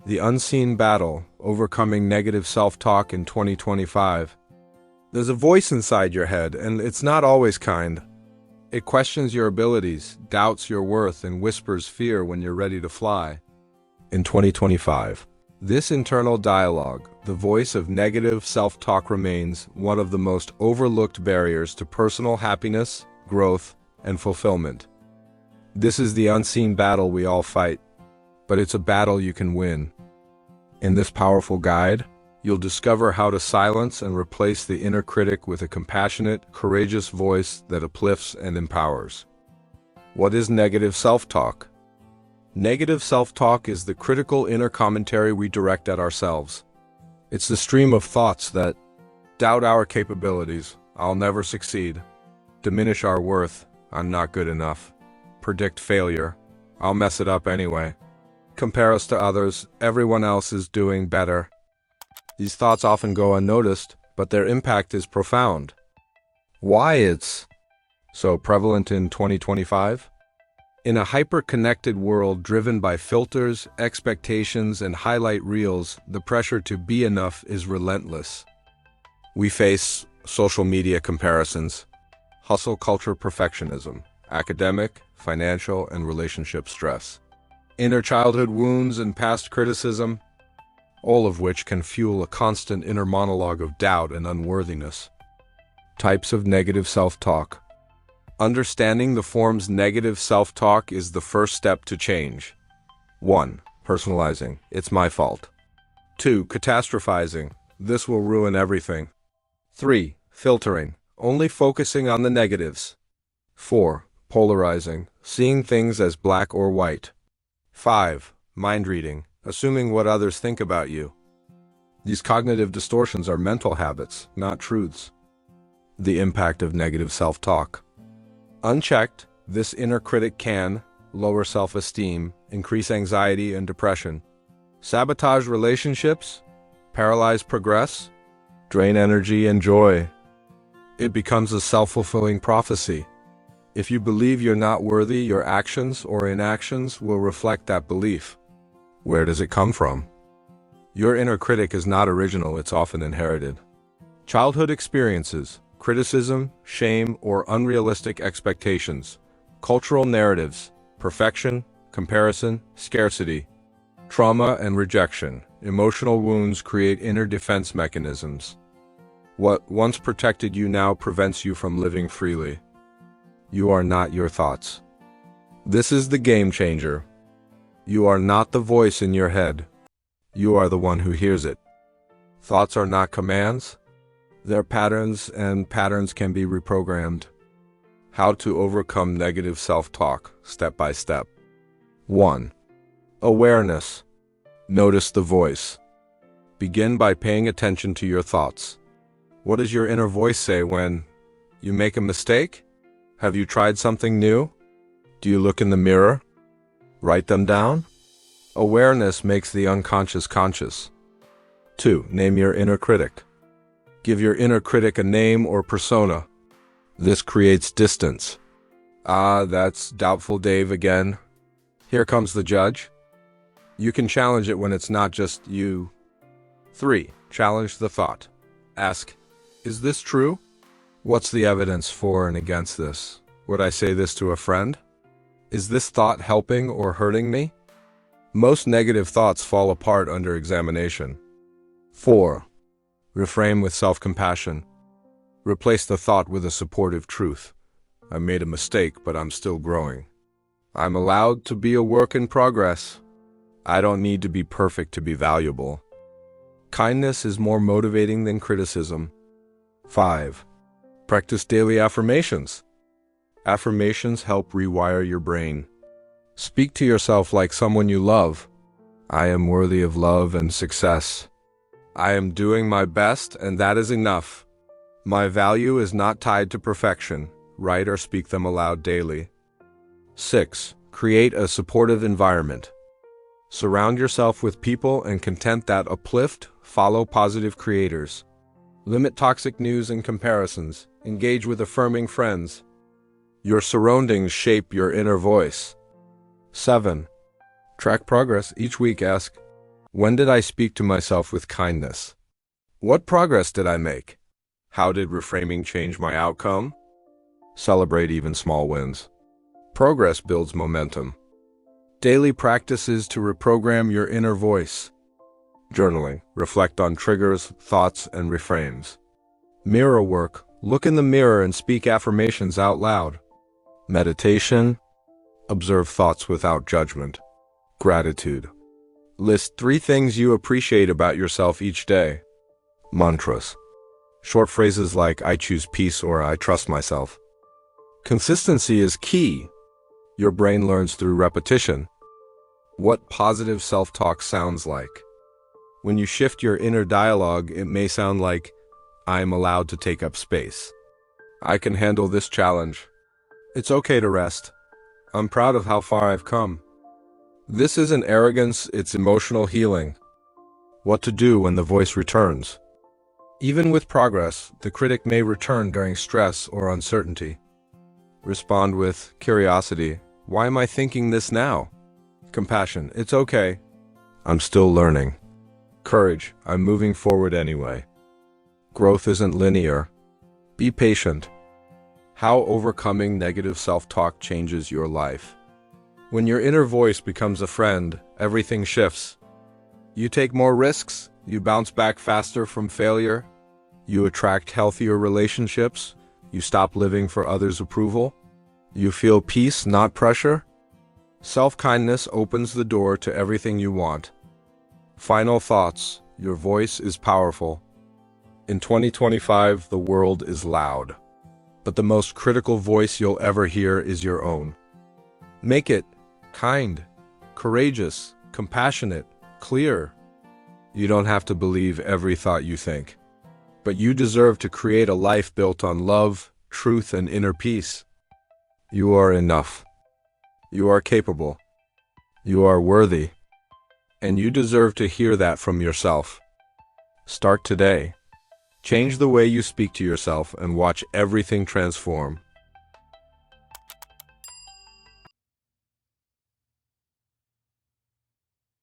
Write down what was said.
The unseen battle, overcoming negative self-talk in 2025. There's a voice inside your head, and it's not always kind. It questions your abilities, doubts your worth, and whispers fear when you're ready to fly. In 2025, this internal dialogue, the voice of negative self-talk, remains one of the most overlooked barriers to personal happiness, growth, and fulfillment. This is the unseen battle we all fight, but it's a battle you can win. In this powerful guide, you'll discover how to silence and replace the inner critic with a compassionate, courageous voice that uplifts and empowers. What is negative self-talk? Negative self-talk is the critical inner commentary we direct at ourselves. It's the stream of thoughts that doubt our capabilities, I'll never succeed, diminish our worth, I'm not good enough, predict failure, I'll mess it up anyway, compare us to others, everyone else is doing better. These thoughts often go unnoticed, but their impact is profound. Why it's so prevalent in 2025? In a hyper-connected world driven by filters, expectations, and highlight reels, the pressure to be enough is relentless. We face social media comparisons, hustle culture perfectionism, academic, financial, and relationship stress, inner childhood wounds and past criticism, all of which can fuel a constant inner monologue of doubt and unworthiness. Types of negative self-talk. Understanding the forms negative self-talk is the first step to change. 1. Personalizing. It's my fault. 2. Catastrophizing. This will ruin everything. 3. Filtering. Only focusing on the negatives. 4. Polarizing. Seeing things as black or white. 5. Mind reading. Assuming what others think about you. These cognitive distortions are mental habits, not truths. The impact of negative self-talk. Unchecked, this inner critic can lower self-esteem, increase anxiety and depression, sabotage relationships, paralyze progress, drain energy and joy. It becomes a self-fulfilling prophecy. If you believe you're not worthy, your actions or inactions will reflect that belief. Where does it come from? Your inner critic is not original, it's often inherited. Childhood experiences, criticism, shame, or unrealistic expectations, cultural narratives, perfection, comparison, scarcity, trauma and rejection, emotional wounds create inner defense mechanisms. What once protected you now prevents you from living freely. You are not your thoughts. This is the game changer. You are not the voice in your head. You are the one who hears it. Thoughts are not commands. They're patterns, and patterns can be reprogrammed. How to overcome negative self-talk, step by step. 1. Awareness. Notice the voice. Begin by paying attention to your thoughts. What does your inner voice say when you make a mistake? Have you tried something new? Do you look in the mirror? Write them down? Awareness makes the unconscious conscious. 2. Name your inner critic. Give your inner critic a name or persona. This creates distance. Ah, that's Doubtful Dave again. Here comes the judge. You can challenge it when it's not just you. 3. Challenge the thought. Ask, is this true? What's the evidence for and against this? Would I say this to a friend? Is this thought helping or hurting me? Most negative thoughts fall apart under examination. 4. Reframe with self-compassion. Replace the thought with a supportive truth. I made a mistake, but I'm still growing. I'm allowed to be a work in progress. I don't need to be perfect to be valuable. Kindness is more motivating than criticism. 5. Practice daily affirmations. Affirmations help rewire your brain. Speak to yourself like someone you love. I am worthy of love and success. I am doing my best, and that is enough. My value is not tied to perfection. Write or speak them aloud daily. 6. Create a supportive environment. Surround yourself with people and content that uplift, follow positive creators. Limit toxic news and comparisons. Engage with affirming friends. Your surroundings shape your inner voice. 7. Track progress. Each week ask, When did I speak to myself with kindness? What progress did I make? How did reframing change my outcome? Celebrate even small wins. Progress builds momentum. Daily practices to reprogram your inner voice. Journaling. Reflect on triggers, thoughts, and reframes. Mirror work. Look in the mirror and speak affirmations out loud. Meditation. Observe thoughts without judgment. Gratitude. List 3 things you appreciate about yourself each day. Mantras. Short phrases like I choose peace or I trust myself. Consistency is key. Your brain learns through repetition. What positive self-talk sounds like. When you shift your inner dialogue, it may sound like, I am allowed to take up space. I can handle this challenge. It's okay to rest. I'm proud of how far I've come. This isn't arrogance, it's emotional healing. What to do when the voice returns. Even with progress, the critic may return during stress or uncertainty. Respond with curiosity. Why am I thinking this now? Compassion. It's okay. I'm still learning. Courage. I'm moving forward anyway. Growth isn't linear. Be patient. How overcoming negative self-talk changes your life. When your inner voice becomes a friend, everything shifts. You take more risks, you bounce back faster from failure, you attract healthier relationships, you stop living for others' approval, you feel peace, not pressure. Self-kindness opens the door to everything you want. Final thoughts. Your voice is powerful. In 2025, the world is loud. But the most critical voice you'll ever hear is your own. Make it kind, courageous, compassionate, clear. You don't have to believe every thought you think. But you deserve to create a life built on love, truth, and inner peace. You are enough. You are capable. You are worthy. And you deserve to hear that from yourself. Start today. Change the way you speak to yourself and watch everything transform.